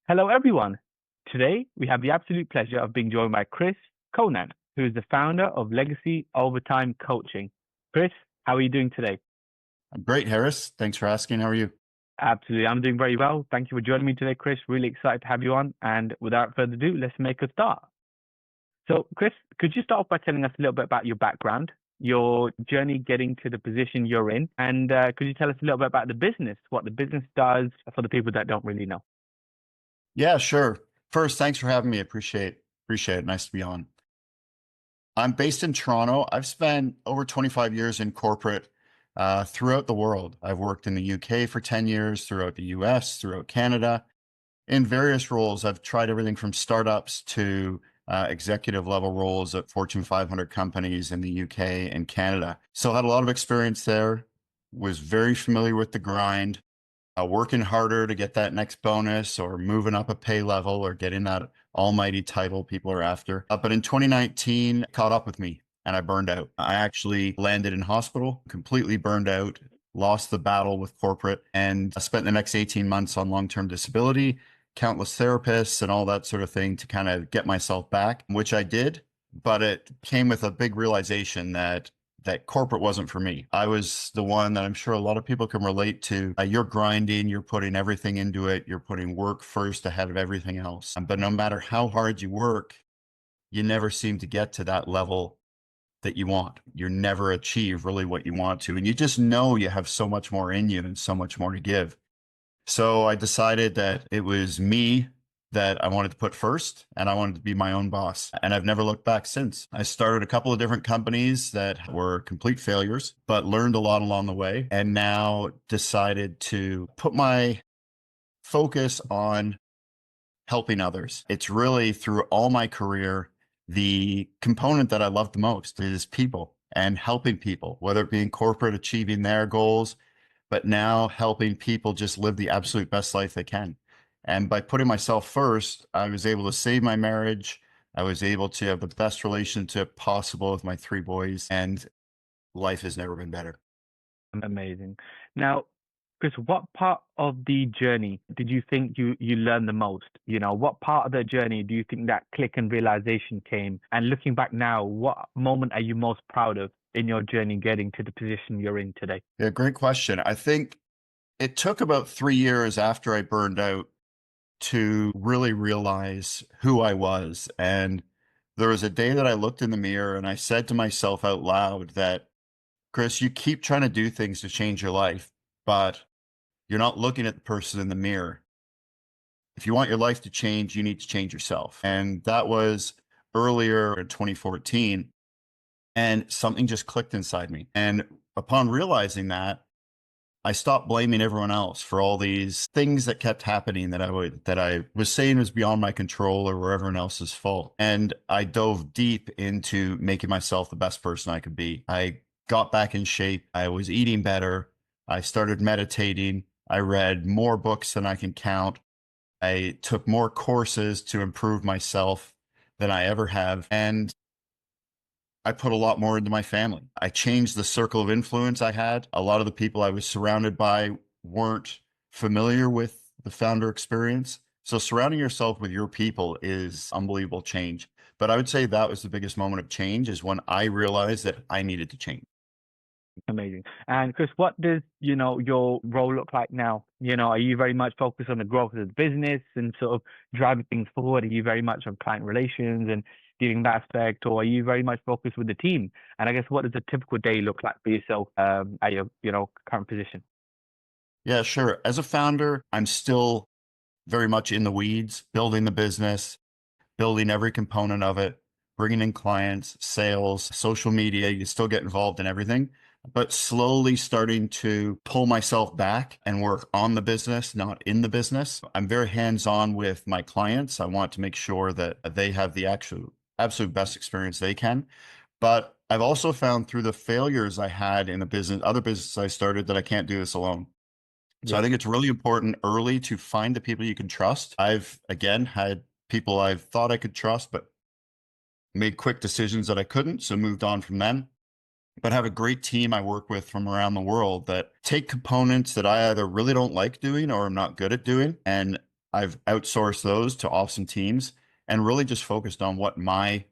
Hello, everyone. Today, we have the absolute pleasure of being joined by Chris Conant, who is the founder of Legacy Overtime Coaching. Chris, how are you doing today? I'm great, Harris. Thanks for asking. How are you? Absolutely. I'm doing very well. Thank you for joining me today, Chris. Really excited to have you on. And without further ado, let's make a start. So, Chris, could you start off by telling us a little bit about your background, your journey getting to the position you're in, and could you tell us a little bit about the business, what the business does for the people that don't really know? Yeah, sure. First, thanks for having me. Appreciate it. Nice to be on. I'm based in Toronto. I've spent over 25 years in corporate throughout the world. I've worked in the UK for 10 years, throughout the US, throughout Canada, in various roles. I've tried everything from startups to executive level roles at Fortune 500 companies in the UK and Canada. So I had a lot of experience there, was very familiar with the grind, working harder to get that next bonus or moving up a pay level or getting that almighty title people are after. But in 2019, it caught up with me and I burned out. I actually landed in hospital, completely burned out, lost the battle with corporate, and I spent the next 18 months on long-term disability, countless therapists and all that sort of thing to kind of get myself back, which I did. But it came with a big realization that corporate wasn't for me. I was the one that I'm sure a lot of people can relate to. You're grinding, you're putting everything into it, you're putting work first ahead of everything else. But no matter how hard you work, you never seem to get to that level that you want. You never achieve really what you want to. And you just know you have so much more in you and so much more to give. So I decided that it was me that I wanted to put first and I wanted to be my own boss. And I've never looked back since. I started a couple of different companies that were complete failures, but learned a lot along the way. And now decided to put my focus on helping others. It's really through all my career, the component that I love the most is people and helping people, whether it be in corporate, achieving their goals, but now helping people just live the absolute best life they can. And by putting myself first, I was able to save my marriage. I was able to have the best relationship possible with my three boys, and life has never been better. Amazing. Now, Chris, what part of the journey did you think you learned the most? What part of the journey do you think that click and realization came? And looking back now, what moment are you most proud of in your journey getting to the position you're in today? Yeah, great question. I think it took about 3 years after I burned out to really realize who I was. And there was a day that I looked in the mirror and I said to myself out loud that, Chris, you keep trying to do things to change your life, but you're not looking at the person in the mirror. If you want your life to change, you need to change yourself. And that was earlier in 2014. And something just clicked inside me. And upon realizing that, I stopped blaming everyone else for all these things that kept happening that I was saying was beyond my control or were everyone else's fault. And I dove deep into making myself the best person I could be. I got back in shape. I was eating better. I started meditating. I read more books than I can count. I took more courses to improve myself than I ever have. And I put a lot more into my family. I changed the circle of influence I had. A lot of the people I was surrounded by weren't familiar with the founder experience. So surrounding yourself with your people is unbelievable change. But I would say that was the biggest moment of change is when I realized that I needed to change. Amazing. And Chris, what does, your role look like now? Are you very much focused on the growth of the business and sort of driving things forward? Are you very much on client relations and dealing with that aspect, or are you very much focused with the team? And I guess what does a typical day look like for yourself at your, current position? Yeah, sure. As a founder, I'm still very much in the weeds, building the business, building every component of it, bringing in clients, sales, social media. You still get involved in everything, but slowly starting to pull myself back and work on the business, not in the business. I'm very hands-on with my clients. I want to make sure that they have the absolute best experience they can. But I've also found through the failures I had in the business, other businesses I started, that I can't do this alone. So I Yeah. think it's really important early to find the people you can trust. I've, again, had people I've thought I could trust, but made quick decisions that I couldn't. So moved on from them. But have a great team I work with from around the world that take components that I either really don't like doing or I'm not good at doing. And I've outsourced those to awesome teams and really just focused on what my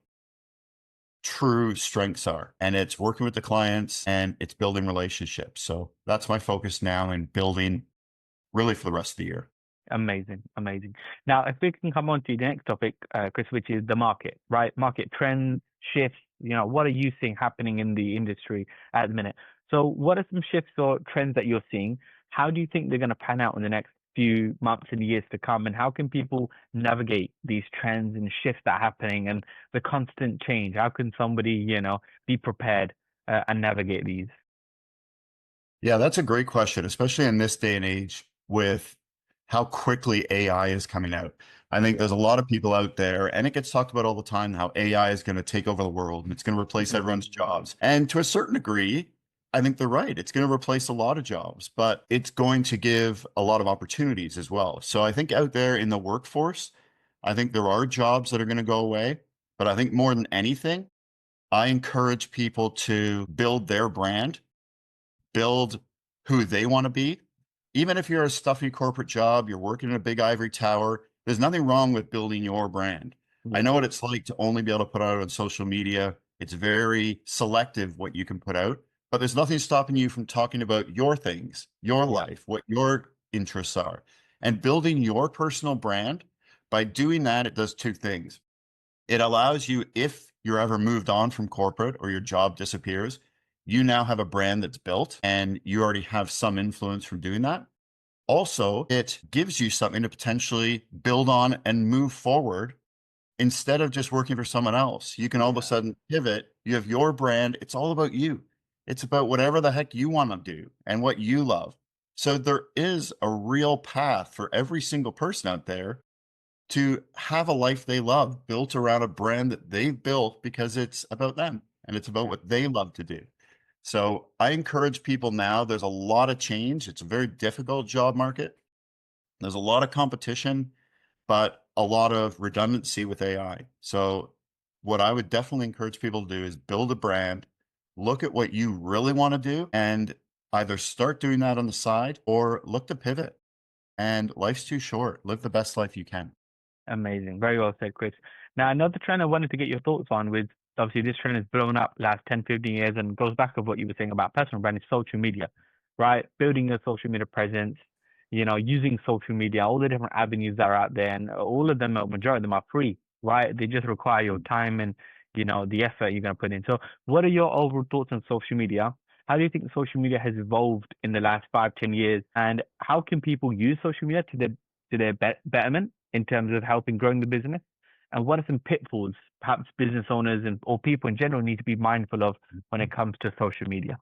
true strengths are. And it's working with the clients and it's building relationships. So that's my focus now and building really for the rest of the year. Amazing, amazing. Now, if we can come on to the next topic, Chris, which is the market, right? Market trends, shifts, what are you seeing happening in the industry at the minute? So what are some shifts or trends that you're seeing? How do you think they're going to pan out in the next few months and years to come? And how can people navigate these trends and shifts that are happening and the constant change? How can somebody, be prepared and navigate these? Yeah, that's a great question, especially in this day and age with how quickly AI is coming out. I think Yeah. there's a lot of people out there, and it gets talked about all the time, how AI is going to take over the world and it's going to replace Mhm. everyone's jobs. And to a certain degree, I think they're right. It's going to replace a lot of jobs, but it's going to give a lot of opportunities as well. So I think out there in the workforce, I think there are jobs that are going to go away, but I think more than anything, I encourage people to build their brand, build who they want to be. Even if you're a stuffy corporate job, you're working in a big ivory tower, there's nothing wrong with building your brand. I Yeah. know what it's like to only be able to put out on social media. It's very selective what you can put out, but there's nothing stopping you from talking about your things, your Yeah. life, what your interests are, and building your personal brand. By doing that, it does two things. It allows you, if you're ever moved on from corporate or your job disappears, you now have a brand that's built and you already have some influence from doing that. Also, it gives you something to potentially build on and move forward instead of just working for someone else. You can all of a Yeah. sudden pivot. You have your brand. It's all about you. It's about whatever the heck you want to do and what you love. So there is a real path for every single person out there to have a life they love built around a brand that they've built because it's about them and it's about Yeah. what they love to do. So I encourage people now, there's a lot of change. It's a very difficult job market. There's a lot of competition, but a lot of redundancy with AI. So what I would definitely encourage people to do is build a brand, look at what you really want to do, and either start doing that on the side or look to pivot. And life's too short. Live the best life you can. Amazing. Very well said, Chris. Now, another trend I wanted to get your thoughts on with obviously this trend has blown up last 10, 15 years and goes back of what you were saying about personal brand is social media, right? Building a social media presence, using social media, all the different avenues that are out there, and all of them, a majority of them are free, right? They just require your time and, the effort you're going to put in. So, what are your overall thoughts on social media? How do you think social media has evolved in the last 5, 10 years? And how can people use social media to their betterment in terms of helping growing the business? And what are some pitfalls perhaps business owners and or people in general need to be mindful of when it comes to social media?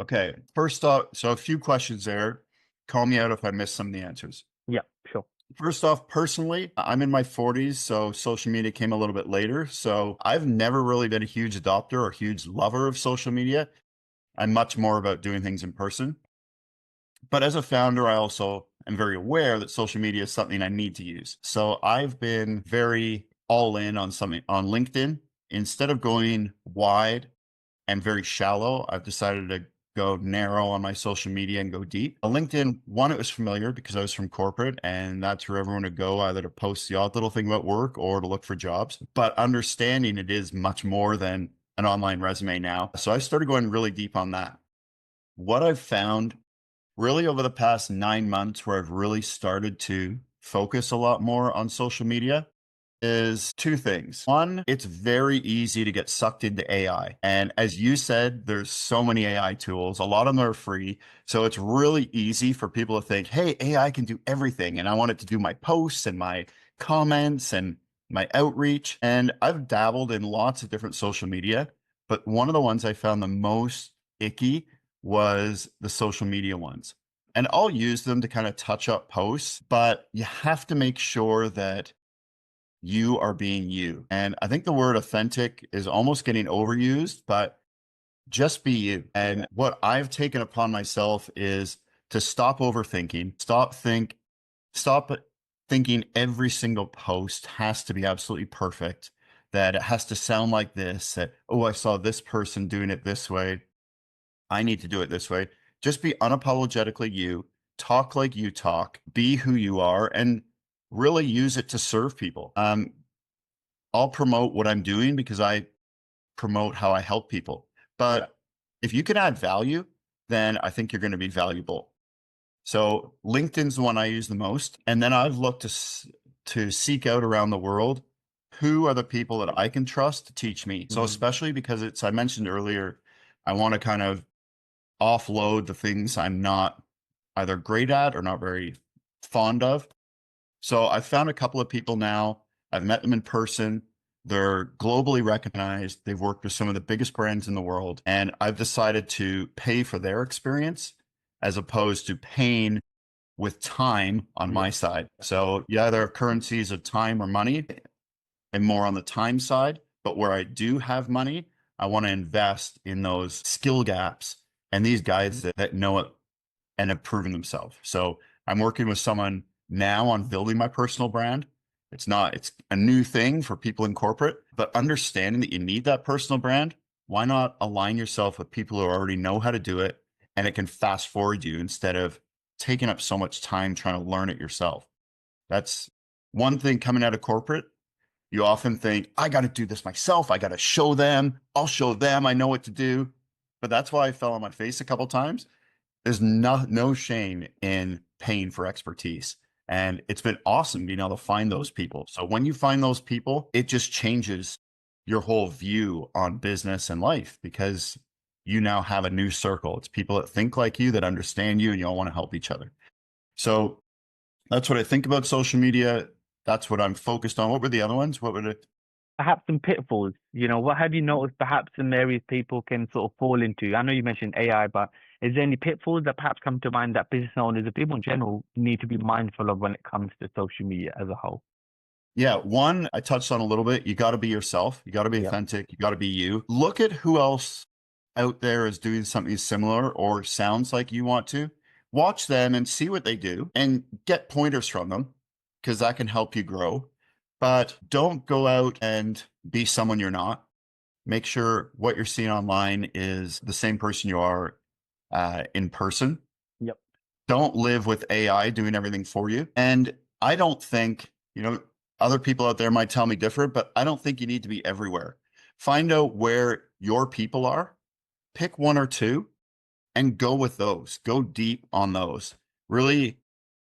Okay. First off, so a few questions there. Call me out if I miss some of the answers. Yeah, sure. First off, personally, I'm in my 40s, so social media came a little bit later. So I've never really been a huge adopter or huge lover of social media. I'm much more about doing things in person. But as a founder, I also am very aware that social media is something I need to use. So I've been very all in on something on LinkedIn. Instead of going wide and very shallow, I've decided to go narrow on my social media and go deep. LinkedIn, one, it was familiar because I was from corporate and that's where everyone would go either to post the odd little thing about work or to look for jobs. But understanding it is much more than an online resume now. So I started going really deep on that. What I've found really over the past 9 months where I've really started to focus a lot more on social media is two things. One, it's very easy to get sucked into AI. And as you said, there's so many AI tools. A lot of them are free. So it's really easy for people to think, hey, AI can do everything. And I want it to do my posts and my comments and my outreach. And I've dabbled in lots of different social media, but one of the ones I found the most icky was the social media ones. And I'll use them to kind of touch up posts, but you have to make sure that you are being you. And I think the word authentic is almost getting overused, but just be you. And what I've taken upon myself is to stop overthinking, stop thinking every single post has to be absolutely perfect, that it has to sound like this, that, oh, I saw this person doing it this way. I need to do it this way. Just be unapologetically you. talk like you talk, be who you are, and really use it to serve people. I'll promote what I'm doing because I promote how I help people. But if you can add value, then I think you're going to be valuable. So LinkedIn's the one I use the most. And then I've looked to seek out around the world, who are the people that I can trust to teach me. So especially because I mentioned earlier, I want to kind of offload the things I'm not either great at or not very fond of. So I've found a couple of people now. I've met them in person. They're globally recognized. They've worked with some of the biggest brands in the world. And I've decided to pay for their experience as opposed to paying with time on my side. So yeah, there are currencies of time or money and more on the time side. But where I do have money, I want to invest in those skill gaps and these guys that know it and have proven themselves. So I'm working with someone now on building my personal brand. It's a new thing for people in corporate, but understanding that you need that personal brand, why not align yourself with people who already know how to do it and it can fast forward you instead of taking up so much time trying to learn it yourself. That's one thing coming out of corporate. You often think, I got to do this myself. I got to show them. I'll show them I know what to do. But that's why I fell on my face a couple of times. There's no shame in paying for expertise. And it's been awesome being able to find those people. So when you find those people, it just changes your whole view on business and life because you now have a new circle. It's people that think like you, that understand you, and you all want to help each other. So that's what I think about social media. That's what I'm focused on. What were the other ones? What would it? Perhaps some pitfalls, what have you noticed perhaps some areas people can sort of fall into? I know you mentioned AI, but is there any pitfalls that perhaps come to mind that business owners or people in general need to be mindful of when it comes to social media as a whole? Yeah, one I touched on a little bit. You got to be yourself. You got to be authentic. You got to be you. Look at who else out there is doing something similar or sounds like you want to. Watch them and see what they do and get pointers from them because that can help you grow. But don't go out and be someone you're not. Make sure what you're seeing online is the same person you are in person. Yep. Don't live with AI doing everything for you. And I don't think, other people out there might tell me different, but I don't think you need to be everywhere. Find out where your people are, pick one or two, and go with those. Go deep on those. Really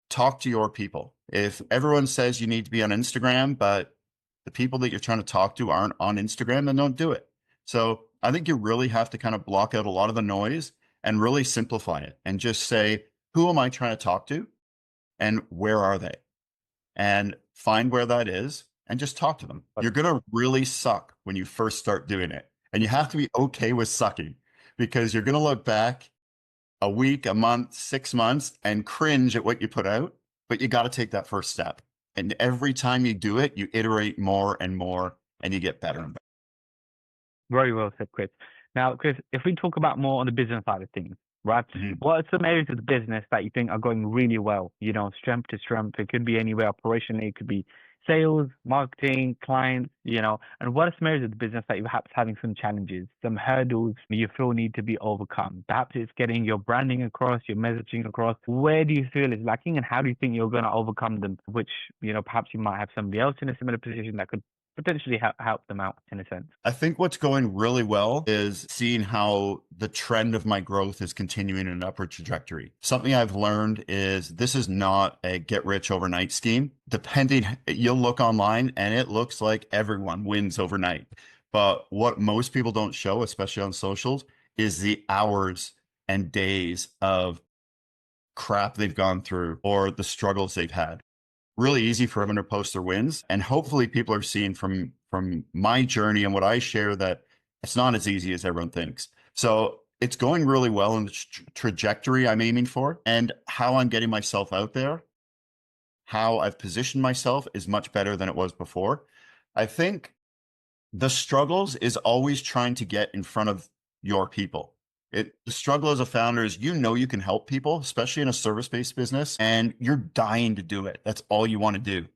talk to your people. If everyone says you need to be on Instagram, but the people that you're trying to talk to aren't on Instagram, then don't do it. So I think you really have to kind of block out a lot of the noise and really simplify it and just say, who am I trying to talk to and where are they? And find where that is and just talk to them. You're going to really suck when you first start doing it. And you have to be okay with sucking because you're going to look back a week, a month, 6 months and cringe at what you put out. But you got to take that first step. And every time you do it, you iterate more and more and you get better and better. Very well said, Chris. Now, Chris, if we talk about more on the business side of things, right? What are some areas of the business that you think are going really well? Strength to strength. It could be anywhere operationally. It could be sales, marketing, clients, and what are some areas of the business that you're perhaps having some challenges, some hurdles you feel need to be overcome? Perhaps it's getting your branding across, your messaging across. Where do you feel is lacking and how do you think you're going to overcome them? Which, perhaps you might have somebody else in a similar position that could potentially help them out in a sense. I think what's going really well is seeing how the trend of my growth is continuing in an upward trajectory. Something I've learned is this is not a get rich overnight scheme. You'll look online and it looks like everyone wins overnight. But what most people don't show, especially on socials, is the hours and days of crap they've gone through or the struggles they've had. Really easy for everyone to post their wins. And hopefully people are seeing from my journey and what I share that it's not as easy as everyone thinks. So it's going really well in the trajectory I'm aiming for and how I'm getting myself out there. How I've positioned myself is much better than it was before. I think the struggles is always trying to get in front of your people. The struggle as a founder is you can help people, especially in a service-based business, and you're dying to do it. That's all you want to do.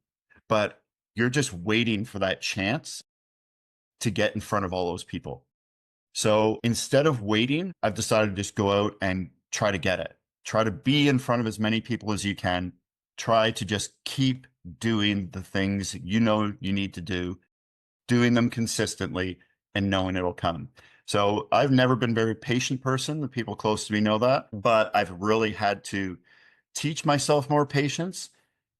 But you're just waiting for that chance to get in front of all those people. So instead of waiting, I've decided to just go out and try to get it. Try to be in front of as many people as you can. Try to just keep doing the things you know you need to do, doing them consistently, and knowing it'll come. So I've never been a very patient person. The people close to me know that, but I've really had to teach myself more patience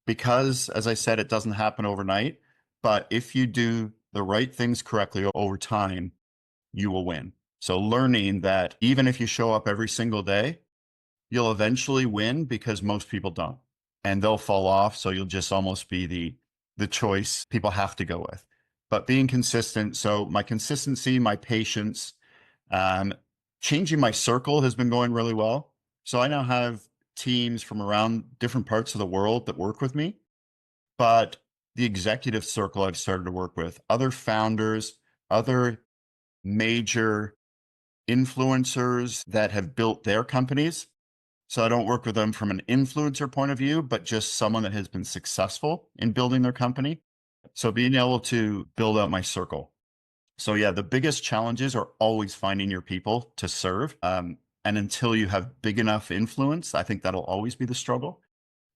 because, as I said, it doesn't happen overnight. But if you do the right things correctly over time, you will win. So learning that even if you show up every single day, you'll eventually win because most people don't, and they'll fall off. So you'll just almost be the choice people have to go with. But being consistent. So my consistency, my patience, changing my circle has been going really well. So I now have teams from around different parts of the world that work with me, but the executive circle I've started to work with, other founders, other major influencers that have built their companies. So I don't work with them from an influencer point of view, but just someone that has been successful in building their company. So being able to build out my circle. So yeah, the biggest challenges are always finding your people to serve. And until you have big enough influence, I think that'll always be the struggle.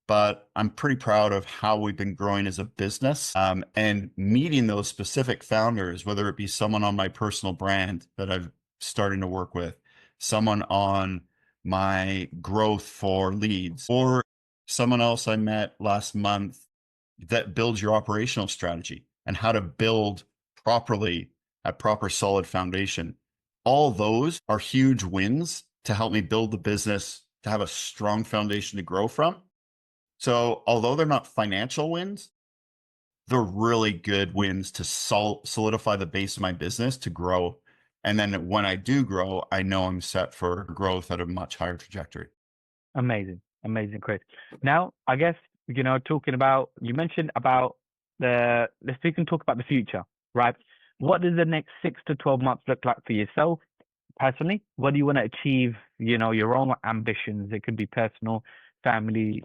But I'm pretty proud of how we've been growing as a business, and meeting those specific founders, whether it be someone on my personal brand that I'm starting to work with, someone on my growth for leads, or someone else I met last month that builds your operational strategy and how to build properly a proper solid foundation. All those are huge wins to help me build the business, to have a strong foundation to grow from. So although they're not financial wins, they're really good wins to solidify the base of my business to grow. And then when I do grow, I know I'm set for growth at a much higher trajectory. Amazing, amazing, Chris. Now, I guess, talking about, you mentioned about we can talk about the future, right? What does the next 6 to 12 months look like for yourself personally? What do you want to achieve? Your own ambitions. It could be personal, family,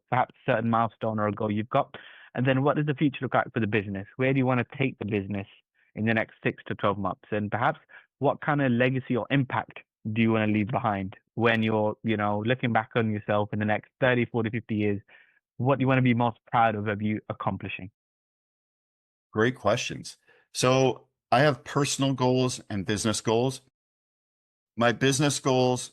perhaps a certain milestone or a goal you've got. And then what does the future look like for the business? Where do you want to take the business in the next 6 to 12 months? And perhaps what kind of legacy or impact do you want to leave behind when you're, looking back on yourself in the next 30, 40, 50 years? What do you want to be most proud of you accomplishing? Great questions. So I have personal goals and business goals. My business goals,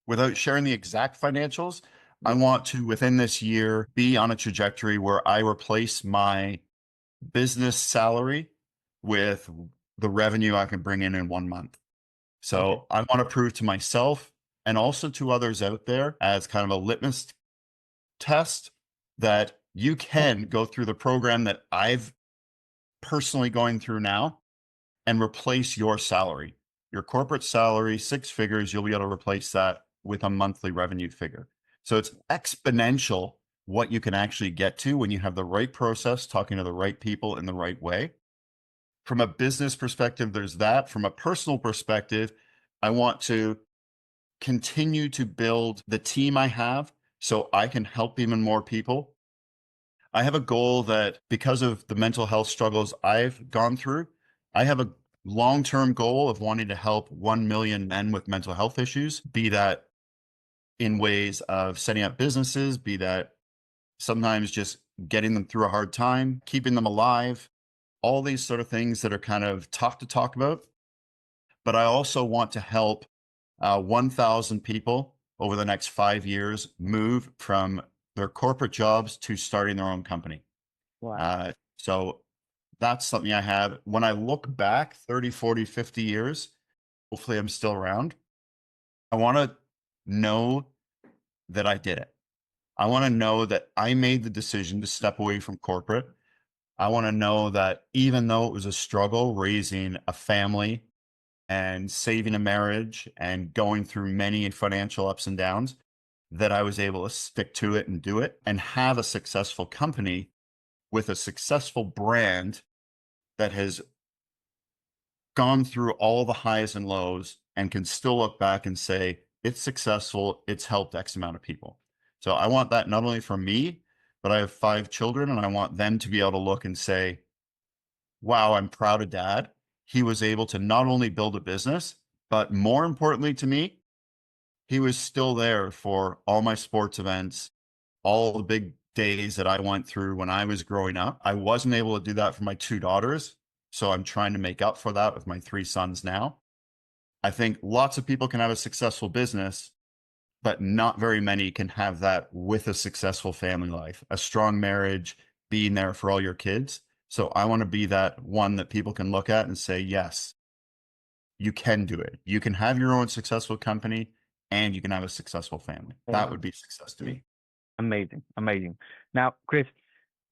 without sharing the exact financials, I want to, within this year, be on a trajectory where I replace my business salary with the revenue I can bring in 1 month. So Okay. I want to prove to myself and also to others out there as kind of a litmus test that you can go through the program that I've personally going through now and replace your salary, your corporate salary, 6 figures. You'll be able to replace that with a monthly revenue figure. So it's exponential what you can actually get to when you have the right process, talking to the right people in the right way. From a business perspective, there's that. From a personal perspective, I want to continue to build the team I have so I can help even more people. I have a goal that because of the mental health struggles I've gone through, I have a long-term goal of wanting to help 1 million men with mental health issues, be that in ways of setting up businesses, be that sometimes just getting them through a hard time, keeping them alive, all these sort of things that are kind of tough to talk about. But I also want to help 1,000 people over the next 5 years move from their corporate jobs to starting their own company. Wow. So that's something I have. When I look back 30, 40, 50 years, hopefully I'm still around. I want to know that I did it. I want to know that I made the decision to step away from corporate. I want to know that even though it was a struggle raising a family and saving a marriage and going through many financial ups and downs, that I was able to stick to it and do it and have a successful company with a successful brand that has gone through all the highs and lows and can still look back and say, it's successful, it's helped X amount of people. So I want that not only for me, but I have 5 children and I want them to be able to look and say, wow, I'm proud of dad. He was able to not only build a business, but more importantly to me, he was still there for all my sports events, all the big days that I went through when I was growing up. I wasn't able to do that for my two daughters. So I'm trying to make up for that with my three sons now. I think lots of people can have a successful business, but not very many can have that with a successful family life, a strong marriage, being there for all your kids. So I want to be that one that people can look at and say, yes, you can do it. You can have your own successful company and you can have a successful family. That would be success to me. Amazing. Amazing. Now, Chris,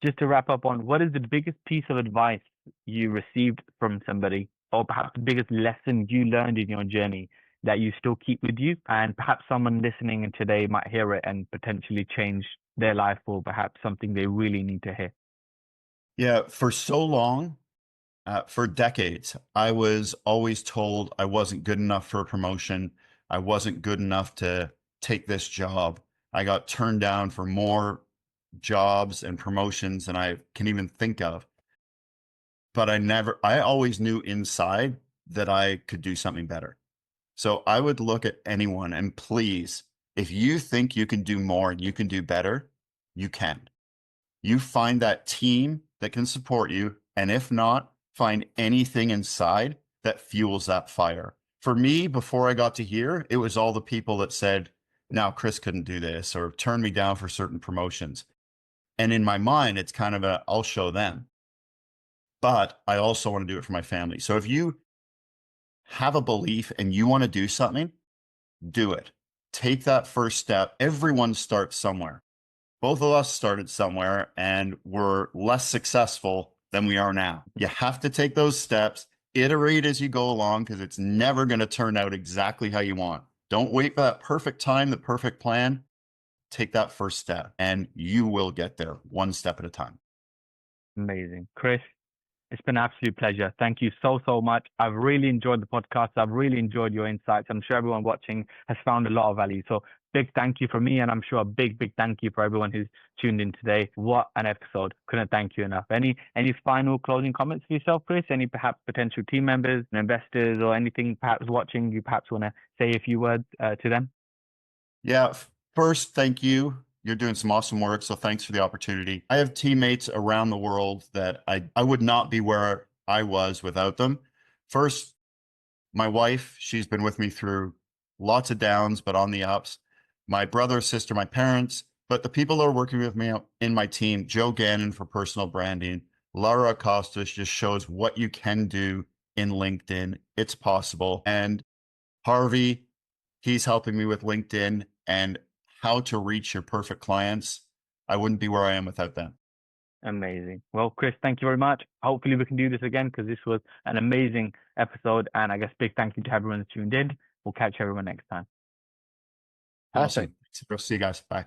just to wrap up on, what is the biggest piece of advice you received from somebody, or perhaps the biggest lesson you learned in your journey that you still keep with you? And perhaps someone listening today might hear it and potentially change their life, or perhaps something they really need to hear. Yeah, for so long, for decades, I was always told I wasn't good enough for a promotion. I wasn't good enough to take this job. I got turned down for more jobs and promotions than I can even think of. But I always knew inside that I could do something better. So I would look at anyone and please, if you think you can do more and you can do better, you can. You find that team that can support you. And if not, find anything inside that fuels that fire. For me, before I got to here, it was all the people that said, no, Chris couldn't do this or turned me down for certain promotions. And in my mind, it's kind of I'll show them. But I also want to do it for my family. So if you have a belief and you want to do something, do it. Take that first step. Everyone starts somewhere. Both of us started somewhere and we're less successful than we are now. You have to take those steps, iterate as you go along, because it's never going to turn out exactly how you want. Don't wait for that perfect time, the perfect plan. Take that first step and you will get there one step at a time. Amazing. Chris, it's been an absolute pleasure. Thank you so, so much. I've really enjoyed the podcast. I've really enjoyed your insights. I'm sure everyone watching has found a lot of value. So big thank you from me. And I'm sure a big, big thank you for everyone who's tuned in today. What an episode. Couldn't thank you enough. Any final closing comments for yourself, Chris? Any perhaps potential team members and investors or anything perhaps watching you perhaps want to say a few words to them? Yeah. First, thank you. You're doing some awesome work. So thanks for the opportunity. I have teammates around the world that I would not be where I was without them. First, my wife, she's been with me through lots of downs, but on the ups. My brother, sister, my parents, but the people that are working with me in my team, Joe Gannon for personal branding, Laura Acosta just shows what you can do in LinkedIn. It's possible. And Harvey, he's helping me with LinkedIn and how to reach your perfect clients. I wouldn't be where I am without them. Amazing. Well, Chris, thank you very much. Hopefully we can do this again because this was an amazing episode. And I guess big thank you to everyone that tuned in. We'll catch everyone next time. Awesome. See you guys. Bye.